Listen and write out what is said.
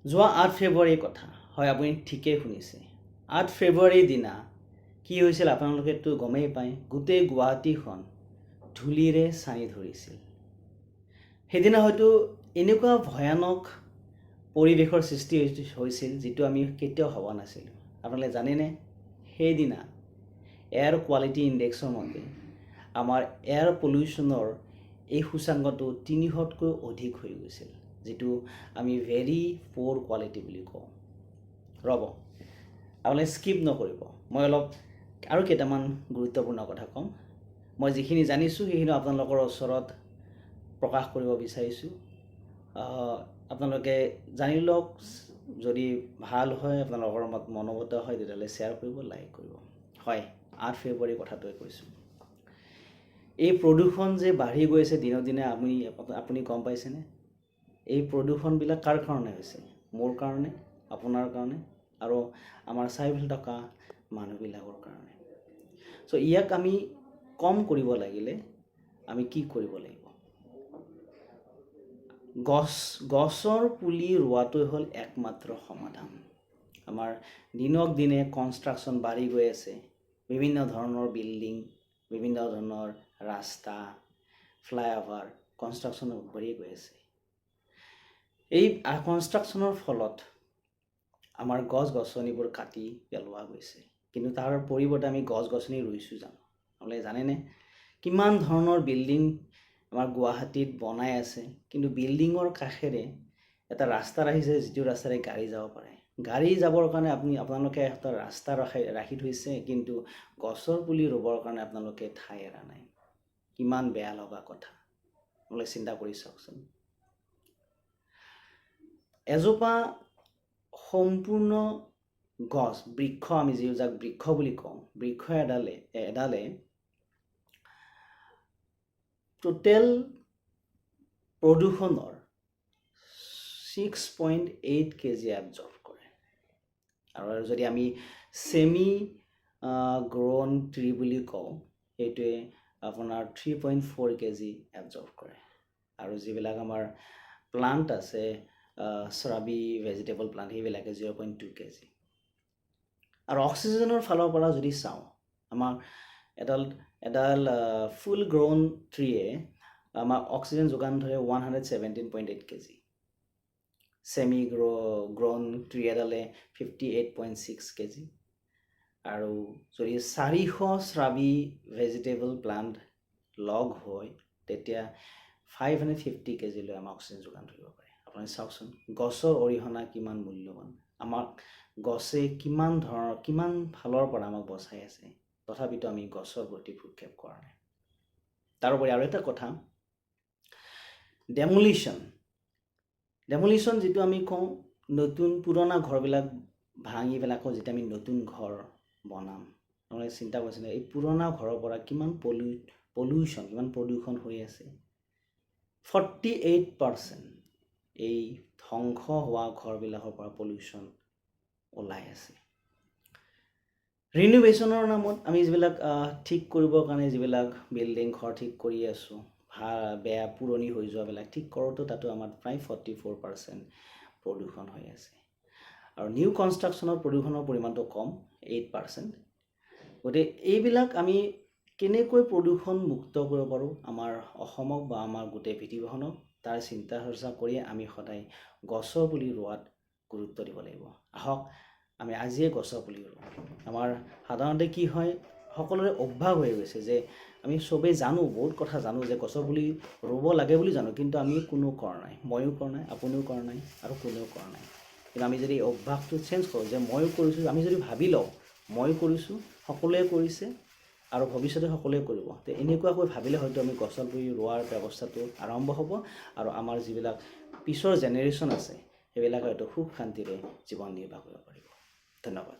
যোৱা ৮ ফেব্ৰুৱাৰীৰ কথা হয়, আপুনি ঠিকেই শুনিছে। ৮ ফেব্ৰুৱাৰীৰ দিনা কি হৈছিল আপোনালোকেতো গমেই পায়, গোটেই গুৱাহাটীখন ধূলিৰে ছানি ধৰিছিল। সেইদিনা হয়তো এনেকুৱা ভয়ানক পৰিৱেশৰ সৃষ্টি হৈছিল যিটো আমি কেতিয়াও ভবা নাছিলোঁ। আপোনালোকে জানেনে, সেইদিনা এয়াৰ কোৱালিটি ইণ্ডেক্সৰ মতে আমাৰ এয়াৰ পলিউশ্যনৰ এই সূচাংকটো ৩০০তকৈ অধিক হৈ গৈছিল, যিটো আমি ভেৰি প'ৰ কোৱালিটি বুলি কওঁ। ৰ'ব, আপোনালোকে স্কিপ নকৰিব, মই অলপ আৰু কেইটামান গুৰুত্বপূৰ্ণ কথা ক'ম। মই যিখিনি জানিছোঁ সেইখিনি আপোনালোকৰ ওচৰত প্ৰকাশ কৰিব বিচাৰিছোঁ। আপোনালোকে জানি লওক, যদি ভাল হয়, আপোনালোকৰ মনোগত হয়, তেতিয়াহ'লে শ্বেয়াৰ কৰিব, লাইক কৰিব। হয়, ৮ ফেব্ৰুৱাৰীৰ কথাটোৱে কৈছোঁ। এই প্ৰদূষণ যে বাঢ়ি গৈ আছে দিনক দিনে, আপুনি গম পাইছেনে? এই প্ৰদূষণবিলাক কাৰ কাৰণে হৈছে? মোৰ কাৰণে, আপোনাৰ কাৰণে আৰু আমাৰ চাৰিওফালে থকা মানুহবিলাকৰ কাৰণে। চ' ইয়াক আমি কম কৰিব লাগিলে আমি কি কৰিব লাগিব? গছৰ পুলি ৰোৱাটোৱে হ'ল একমাত্ৰ সমাধান। আমাৰ দিনক দিনে কনষ্ট্ৰাকশ্যন বাঢ়ি গৈ আছে, বিভিন্ন ধৰণৰ বিল্ডিং, বিভিন্ন ধৰণৰ ৰাস্তা, ফ্লাইঅভাৰ কনষ্ট্ৰাকশ্যন বাঢ়ি গৈ আছে। এই কনষ্ট্ৰাকশ্যনৰ ফলত আমাৰ গছ গছনিবোৰ কাটি পেলোৱা গৈছে, কিন্তু তাৰ পৰিৱৰ্তে আমি গছ গছনি ৰুইছোঁ জানো? আপোনালোকে জানেনে, কিমান ধৰণৰ বিল্ডিং আমাৰ গুৱাহাটীত বনাই আছে, কিন্তু বিল্ডিঙৰ কাষেৰে এটা ৰাস্তা ৰাখিছে যিটো ৰাস্তাৰে গাড়ী যাব পাৰে। গাড়ী যাবৰ কাৰণে আপোনালোকে এটা ৰাস্তা ৰাখি থৈছে, কিন্তু গছৰ পুলি ৰুবৰ কাৰণে আপোনালোকে ঠাই এৰা নাই। কিমান বেয়া লগা কথা, আপোনালোকে চিন্তা কৰি চাওকচোন। এজোপা সম্পূৰ্ণ গছ, বৃক্ষ, আমি যাক বৃক্ষ বুলি কওঁ, বৃক্ষ এডালে টোটেল প্ৰদূষণৰ 6.8 কেজি এবজৰ্ব কৰে। আৰু যদি আমি ছেমি গ্ৰ'ন ট্ৰী বুলি কওঁ, সেইটোৱে আপোনাৰ 3.4 কেজি এবজৰ্ব কৰে। আৰু যিবিলাক আমাৰ প্লাণ্ট আছে, শ্ৰাবী ভেজিটেবল প্লাণ্ট, সেইবিলাকে 0.2 কেজি। আৰু অক্সিজেনৰ ফালৰ পৰা যদি চাওঁ, আমাৰ এডাল ফুল গ্ৰ'ন ট্ৰীয়ে আমাৰ অক্সিজেন যোগান ধৰে 117.8 কেজি। ছেমি গ্ৰ'ন ট্ৰী এডালে 58.6 কেজি। আৰু যদি 400 শ্ৰাবী ভেজিটেবল প্লাণ্ট লগ হয়, তেতিয়া 550 কেজিলৈ আমাক অক্সিজেন যোগান ধৰিব পাৰে। আপুনি চাওকচোন, গছৰ অৰিহণা কিমান মূল্যৱান। আমাক গছে কিমান ফালৰ পৰা আমাক বচাই আছে, তথাপিতো আমি গছৰ প্ৰতি ভ্ৰূক্ষেপ কৰা নাই। তাৰোপৰি আৰু এটা কথা, ডেমলিশ্যন যিটো আমি কওঁ, পুৰণা ঘৰবিলাক ভাঙি পেলাই আকৌ যেতিয়া আমি নতুন ঘৰ বনাম, আপোনালোকে চিন্তা কৰিছেনে, এই পুৰণা ঘৰৰ পৰা কিমান প্ৰদূষণ হৈ আছে। 48% এই ধ্বংস হোৱা ঘৰবিলাকৰ পৰা পলিউশ্যন ওলাই আছে। ৰিনোভেশ্যনৰ নামত আমি যিবিলাক ঠিক কৰিবৰ কাৰণে যিবিলাক বিল্ডিং ঘৰ ঠিক কৰি আছোঁ, বেয়া পুৰণি হৈ যোৱাবিলাক ঠিক কৰোঁতে তাতো আমাৰ প্ৰায় 44% প্ৰদূষণ হৈ আছে। আৰু নিউ কনষ্ট্ৰাকশ্যনৰ প্ৰদূষণৰ পৰিমাণটো কম, 8%। গতিকে এইবিলাক আমি কেনেকৈ প্ৰদূষণ মুক্ত কৰিব পাৰোঁ আমাৰ অসমক বা আমাৰ গোটেই পৃথিৱীখনক, তাৰ চিন্তা চৰ্চা কৰি আমি সদায় গছৰ পুলি ৰোৱাত গুৰুত্ব দিব লাগিব। আহক আমি আজিয়ে গছৰ পুলি ৰোওঁ। আমাৰ সাধাৰণতে কি হয়, সকলোৰে অভ্যাস হৈ গৈছে যে আমি চবেই জানো, বহুত কথা জানো যে গছৰ পুলি ৰুব লাগে বুলি জানো, কিন্তু আমি কোনো কৰা নাই। ময়ো কৰা নাই, আপুনিও কৰা নাই, আৰু কোনেও কৰা নাই। কিন্তু আমি যদি অভ্যাসটো চেঞ্জ কৰোঁ, যে ময়ো কৰিছোঁ, আমি যদি ভাবি লওঁ ময়ো কৰিছোঁ, সকলোৱে কৰিছে আৰু ভৱিষ্যতে সকলোৱে কৰিব, তো এনেকুৱাকৈ ভাবিলে হয়তো আমি গছৰ পুলি ৰোৱাৰ ব্যৱস্থাটো আৰম্ভ হ'ব, আৰু আমাৰ যিবিলাক পিছৰ জেনেৰেশ্যন আছে সেইবিলাক হয়তো সুখ শান্তিৰে জীৱন নিৰ্বাহ কৰিব পাৰিব। ধন্যবাদ।